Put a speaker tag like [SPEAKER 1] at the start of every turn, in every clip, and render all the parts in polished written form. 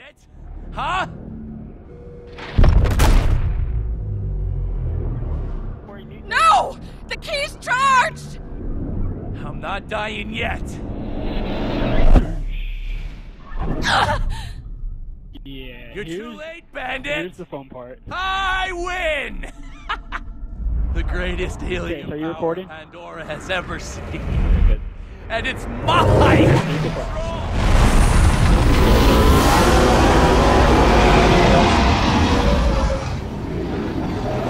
[SPEAKER 1] bandit! Huh?
[SPEAKER 2] No! The key's charged!
[SPEAKER 1] I'm not dying yet.
[SPEAKER 3] Yeah.
[SPEAKER 1] You're too late, bandit!
[SPEAKER 3] Here's the fun part.
[SPEAKER 1] I win! The greatest helium
[SPEAKER 3] so you
[SPEAKER 1] power
[SPEAKER 3] recording?
[SPEAKER 1] Pandora has ever seen.
[SPEAKER 3] Good.
[SPEAKER 1] And it's mine!
[SPEAKER 3] Here's the fun.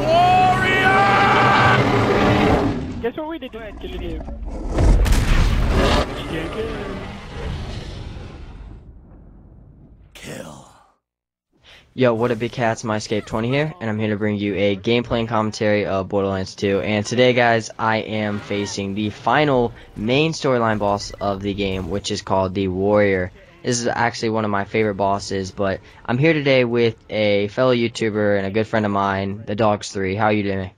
[SPEAKER 1] Warrior!
[SPEAKER 3] Guess what we did to get the game?
[SPEAKER 1] Kill.
[SPEAKER 4] Yo, what up, big cats? MyScape20 here, and I'm here to bring you a gameplay and commentary of Borderlands 2. And today, guys, I am facing the final main storyline boss of the game, which is called the Warrior. This is actually one of my favorite bosses, but I'm here today with a fellow YouTuber and a good friend of mine, Thedawgsthree. How are you doing?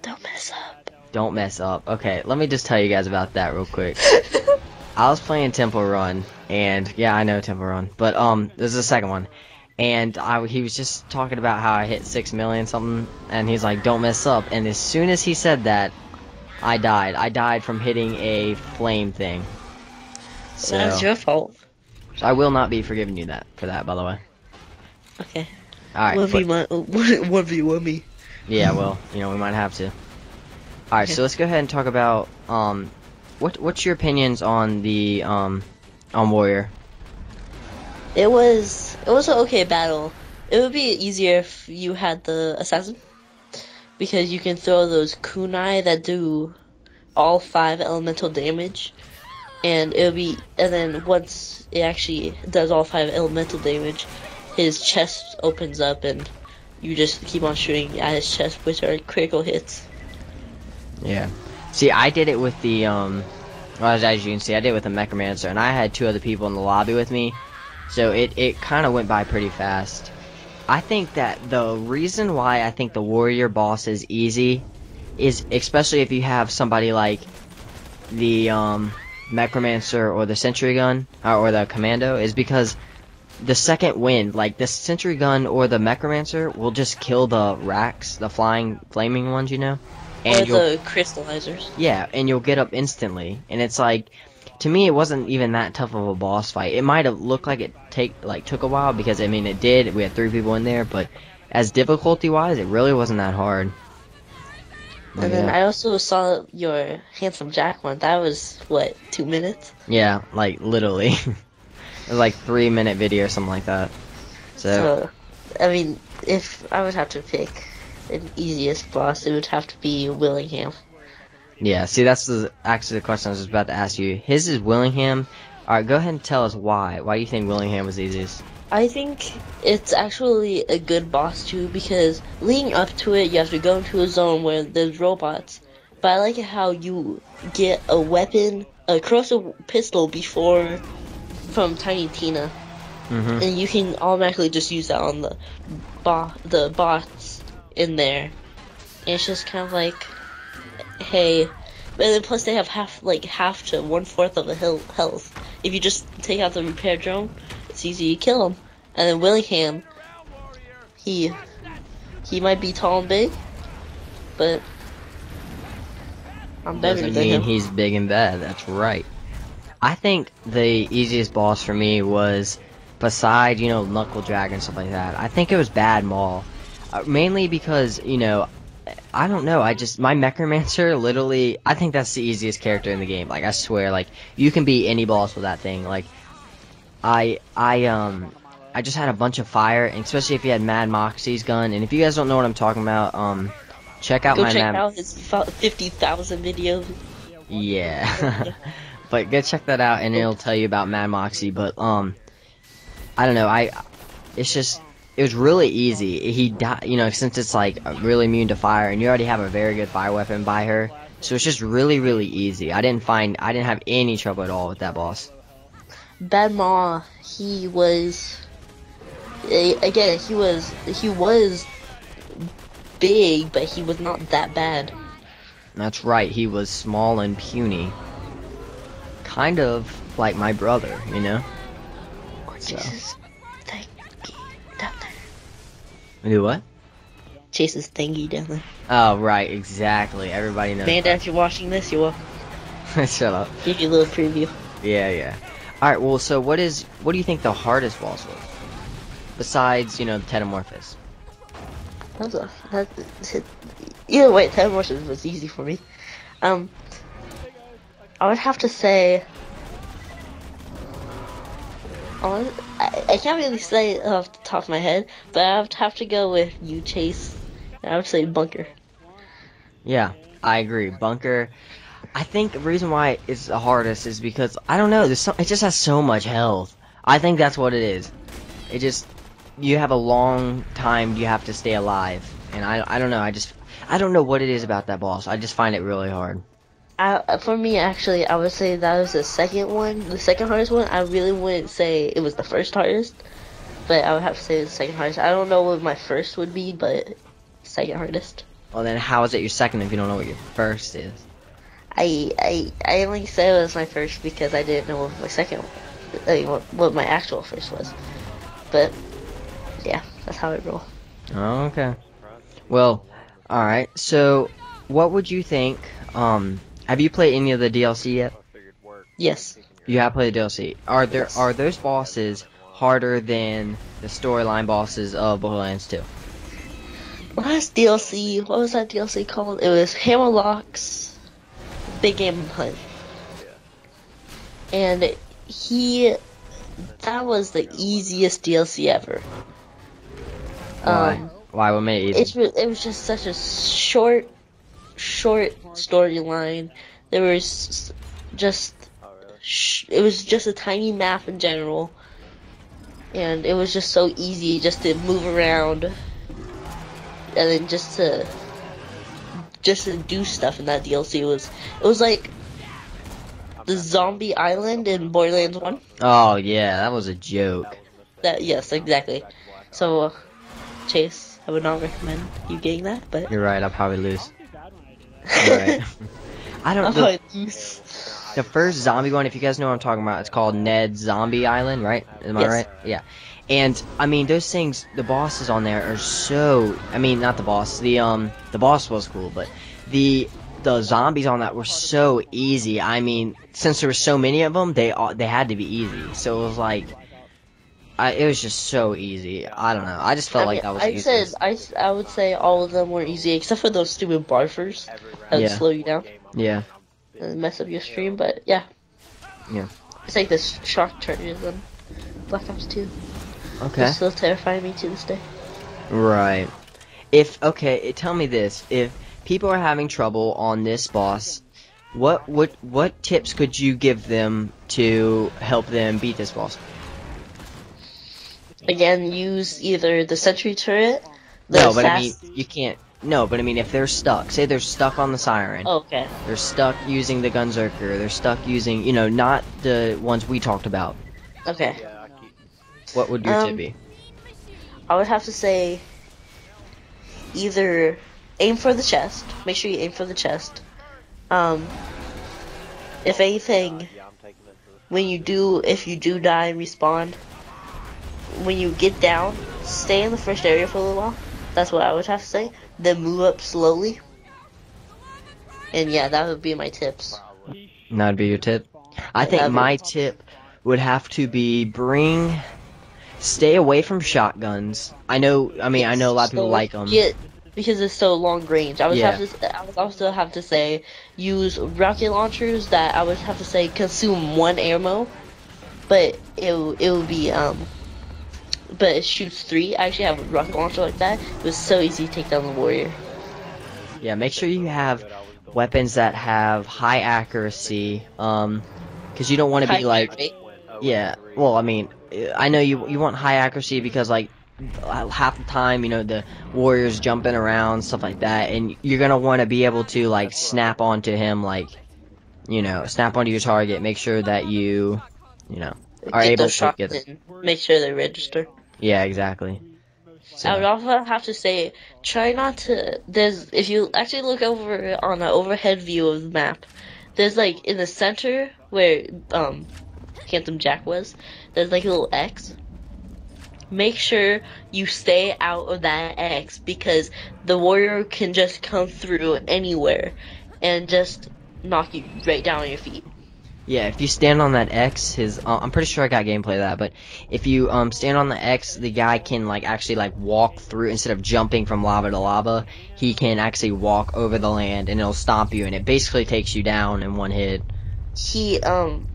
[SPEAKER 5] Don't mess up.
[SPEAKER 4] Don't mess up. Okay, let me just tell you guys about that real quick. I was playing Temple Run, and yeah, I know Temple Run, but this is the second one. And he was just talking about how I hit 6 million something, and he's like, don't mess up. And as soon as he said that, I died. I died from hitting a flame thing. So
[SPEAKER 5] That's your fault.
[SPEAKER 4] I will not be forgiving you for that, by the way.
[SPEAKER 5] Okay.
[SPEAKER 4] Alright.
[SPEAKER 5] 1v1 me.
[SPEAKER 4] Yeah, well, you know, we might have to. Alright, so let's go ahead and talk about, what's your opinions on the, on Warrior?
[SPEAKER 5] It was an okay battle. It would be easier if you had the assassin, because you can throw those kunai that do all 5 elemental damage, and then once it actually does all 5 elemental damage, his chest opens up and you just keep on shooting at his chest, which are critical hits.
[SPEAKER 4] Yeah. See, I did it with the, well, as you can see, I did it with the mechromancer, and I had 2 other people in the lobby with me. So it kind of went by pretty fast. I think that the reason why I think the Warrior boss is easy is, especially if you have somebody like the mechromancer or the sentry gun or the commando, is because the second wind, like the sentry gun or the mechromancer, will just kill the racks, the flaming ones, you know? And
[SPEAKER 5] Or the crystallizers.
[SPEAKER 4] Yeah, and you'll get up instantly. And it's like, to me, it wasn't even that tough of a boss fight. It might have looked like it took a while, because I mean it did. We had 3 people in there, but as difficulty-wise, it really wasn't that hard.
[SPEAKER 5] And then I also saw your Handsome Jack one. That was what, 2 minutes?
[SPEAKER 4] Yeah, like literally, it was like 3-minute video or something like that. So
[SPEAKER 5] I mean, if I would have to pick an easiest boss, it would have to be Willingham.
[SPEAKER 4] Yeah, see, that's actually the question I was just about to ask you. His is Willingham. Alright, go ahead and tell us why. Why do you think Willingham was easiest?
[SPEAKER 5] I think it's actually a good boss too, because leading up to it, you have to go into a zone where there's robots. But I like how you get a weapon, a corrosive pistol from Tiny Tina. And you can automatically just use that on the bots in there. And it's just kind of like, hey, and then plus they have half to 1/4 of the health. If you just take out the repair drone, it's easy to kill him. And then Willingham, he might be tall and big, but I'm better
[SPEAKER 4] Doesn't
[SPEAKER 5] than
[SPEAKER 4] mean
[SPEAKER 5] him.
[SPEAKER 4] he's big and bad, that's right. I think the easiest boss for me was, beside, you know, Knuckle Drag and stuff like that, I think it was Bad Maul. Mainly because, you know, I don't know, my Mechromancer, literally, I think that's the easiest character in the game. Like, I swear, like, you can beat any boss with that thing. Like, I just had a bunch of fire, and especially if you had Mad Moxxi's gun, and if you guys don't know what I'm talking about, check out
[SPEAKER 5] Go check out his 50,000 videos.
[SPEAKER 4] Yeah. But go check that out, and it'll tell you about Mad Moxxi, but, I don't know, it was really easy. He died, you know, since it's like really immune to fire, and you already have a very good fire weapon by her, so it's just really, really easy. I didn't have any trouble at all with that boss.
[SPEAKER 5] Bad Maw, he was big, but he was not that bad.
[SPEAKER 4] That's right, he was small and puny. Kind of like my brother, you know?
[SPEAKER 5] Oh, Jesus. thingy down there.
[SPEAKER 4] Do what?
[SPEAKER 5] Chase's thingy down there.
[SPEAKER 4] Oh, right, exactly. Everybody knows.
[SPEAKER 5] Amanda, if you're watching this, you're welcome.
[SPEAKER 4] Shut up.
[SPEAKER 5] Give you a little preview.
[SPEAKER 4] Yeah, yeah. Alright, well, so what do you think the hardest boss was? Besides, you know, the Tetamorphous.
[SPEAKER 5] Either way, Tetamorphous was easy for me. I would have to say... I can't really say it off the top of my head, but I would have to go with you, Chase. I would say Bunker.
[SPEAKER 4] Yeah, I agree. Bunker. I think the reason why it's the hardest is because I don't know. It just has so much health. I think that's what it is. It just you have a long time you have to stay alive, and I don't know. I don't know what it is about that boss. I just find it really hard.
[SPEAKER 5] For me, actually, I would say that was the second one, the second hardest one. I really wouldn't say it was the first hardest, but I would have to say it was the second hardest. I don't know what my first would be, but second hardest.
[SPEAKER 4] Well, then how is it your second if you don't know what your first is?
[SPEAKER 5] I only say it was my first because I didn't know what my second, what my actual first was. But yeah, that's how I roll.
[SPEAKER 4] Oh, okay. Well, all right. So, what would you think? Have you played any of the DLC yet?
[SPEAKER 5] Yes.
[SPEAKER 4] You have played the DLC. Are
[SPEAKER 5] Yes.
[SPEAKER 4] those bosses harder than the storyline bosses of Borderlands 2?
[SPEAKER 5] Last DLC, what was that DLC called? It was Hammerlock's Big Game Hunt. And that was the easiest DLC ever.
[SPEAKER 4] Why? Why? What made it easy?
[SPEAKER 5] It was just such a short storyline. There was just it was just a tiny map in general, and it was just so easy just to move around, and then just to do stuff in that DLC. It was like the zombie island in Borderlands 1.
[SPEAKER 4] Oh yeah, that was a joke.
[SPEAKER 5] Yes, exactly. So Chase, I would not recommend you getting that, but
[SPEAKER 4] You're right. I'll probably lose. You're right. I don't know. The first zombie one, if you guys know what I'm talking about, it's called Ned's Zombie Island, right? Am I
[SPEAKER 5] Yes.
[SPEAKER 4] right? Yeah. And I mean, those things, the bosses on there are so. I mean, not the boss. The boss was cool, but the zombies on that were so easy. I mean, since there were so many of them, they had to be easy. So it was like, it was just so easy. I don't know. I just felt like that was easy.
[SPEAKER 5] I would say all of them were easy except for those stupid barfers that would
[SPEAKER 4] Yeah.
[SPEAKER 5] slow you down
[SPEAKER 4] Yeah.
[SPEAKER 5] and mess up your stream. But yeah,
[SPEAKER 4] Yeah.
[SPEAKER 5] it's like the shark charges in Black Ops 2.
[SPEAKER 4] Okay.
[SPEAKER 5] They still terrify me to this day.
[SPEAKER 4] Right. Tell me this. If people are having trouble on this boss, what tips could you give them to help them beat this boss?
[SPEAKER 5] Again, use either the sentry turret,
[SPEAKER 4] No, but I mean, you can't. No, but I mean, if they're stuck, say they're stuck on the siren,
[SPEAKER 5] Oh, okay.
[SPEAKER 4] they're stuck using the gunzerker, they're stuck using, not the ones we talked about.
[SPEAKER 5] Okay.
[SPEAKER 4] What would your tip be?
[SPEAKER 5] I would have to say either aim for the chest. Make sure you aim for the chest. If anything, if you do die and respawn, when you get down, stay in the first area for a little while. That's what I would have to say. Then move up slowly. And yeah, that would be my tips.
[SPEAKER 4] And that'd be your tip? I think
[SPEAKER 5] that'd be-
[SPEAKER 4] my tip would have to be stay away from shotguns. I know a lot of people like them.
[SPEAKER 5] Because it's so long range. I would also have to say use rocket launchers that I would have to say consume one ammo, but it would be but it shoots 3. I actually have a rocket launcher like that. It was so easy to take down the warrior.
[SPEAKER 4] Yeah, make sure you have weapons that have high accuracy, because you don't want to be like, yeah, well, I mean, I know you want high accuracy because, like, half the time, the warrior's jumping around, stuff like that, and you're gonna want to be able to, like, snap onto him, like, snap onto your target, make sure that you, are
[SPEAKER 5] Get
[SPEAKER 4] able
[SPEAKER 5] those
[SPEAKER 4] to
[SPEAKER 5] shots
[SPEAKER 4] get it.
[SPEAKER 5] in. Make sure they register.
[SPEAKER 4] Yeah, exactly. So,
[SPEAKER 5] I would also have to say, try not to. If you actually look over on an overhead view of the map, there's like in the center where Phantom Jack was. There's like a little X. make sure you stay out of that X because the warrior can just come through anywhere and just knock you right down on your feet.
[SPEAKER 4] Yeah, if you stand on that X, I'm pretty sure I got gameplay of that, but if you stand on the X, the guy can actually walk through instead of jumping from lava to lava. He can actually walk over the land and it'll stomp you, and it basically takes you down in one hit.
[SPEAKER 5] He and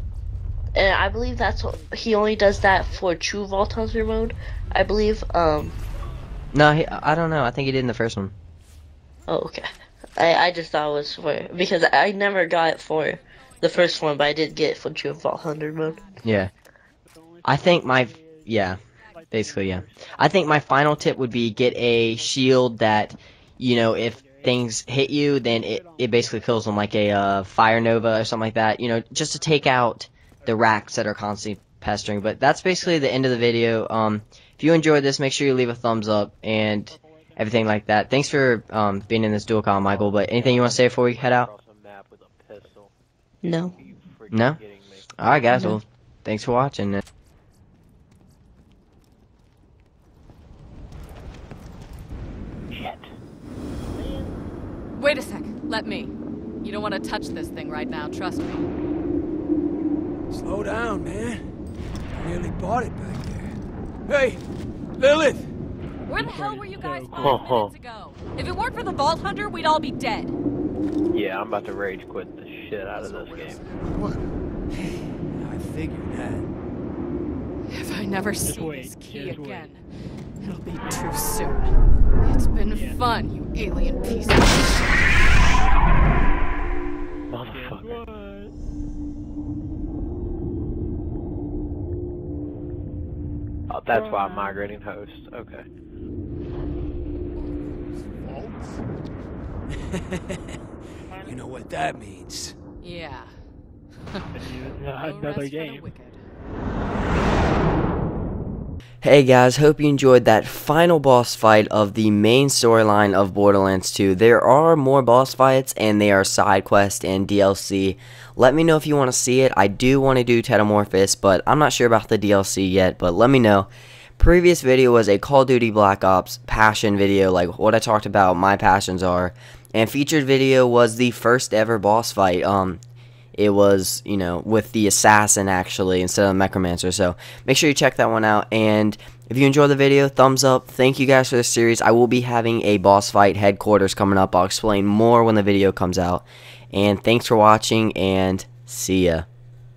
[SPEAKER 5] I believe he only does that for true Vault Hunter mode. I believe
[SPEAKER 4] No, I don't know. I think he did in the first one.
[SPEAKER 5] Oh, okay. I just thought it was for because I never got it for the first one, but I did get it for true Vault Hunter mode.
[SPEAKER 4] Yeah. I think basically, yeah. I think my final tip would be get a shield that, if things hit you, then it basically kills them, like a fire nova or something like that, just to take out the racks that are constantly pestering. But that's basically the end of the video. If you enjoyed this, make sure you leave a thumbs up and everything like that. Thanks for being in this dual call, Michael, but anything you want to say before we head out?
[SPEAKER 5] No.
[SPEAKER 4] No? Alright, guys,
[SPEAKER 5] No.
[SPEAKER 4] well, thanks for watching.
[SPEAKER 3] Shit.
[SPEAKER 2] Wait a sec. Let me. You don't want to touch this thing right now, trust me.
[SPEAKER 1] Slow down, man. I nearly bought it back there. Hey, Lilith!
[SPEAKER 2] Where the hell were you guys 5 minutes ago? If it weren't for the Vault Hunter, we'd all be dead.
[SPEAKER 3] Yeah, I'm about to rage quit the shit out of this game.
[SPEAKER 1] What? I figured that.
[SPEAKER 2] If I never see
[SPEAKER 3] wait,
[SPEAKER 2] this key
[SPEAKER 3] just wait.
[SPEAKER 2] again, it'll be too soon. It's been fun, you alien piece of shit.
[SPEAKER 3] Motherfucker. Oh, that's why I'm migrating hosts. Okay.
[SPEAKER 1] You know what that means.
[SPEAKER 2] Yeah.
[SPEAKER 3] Another game.
[SPEAKER 4] Hey guys, hope you enjoyed that final boss fight of the main storyline of Borderlands 2. There are more boss fights and they are side quests and DLC. Let me know if you want to see it. I do want to do Thedawgsthree, but I'm not sure about the DLC yet, but let me know. Previous video was a Call of Duty Black Ops passion video, like what I talked about, my passions are. And featured video was the first ever boss fight. It was, with the assassin actually instead of the mechromancer. So make sure you check that one out. And if you enjoyed the video, thumbs up. Thank you guys for this series. I will be having a boss fight headquarters coming up. I'll explain more when the video comes out. And thanks for watching and see ya.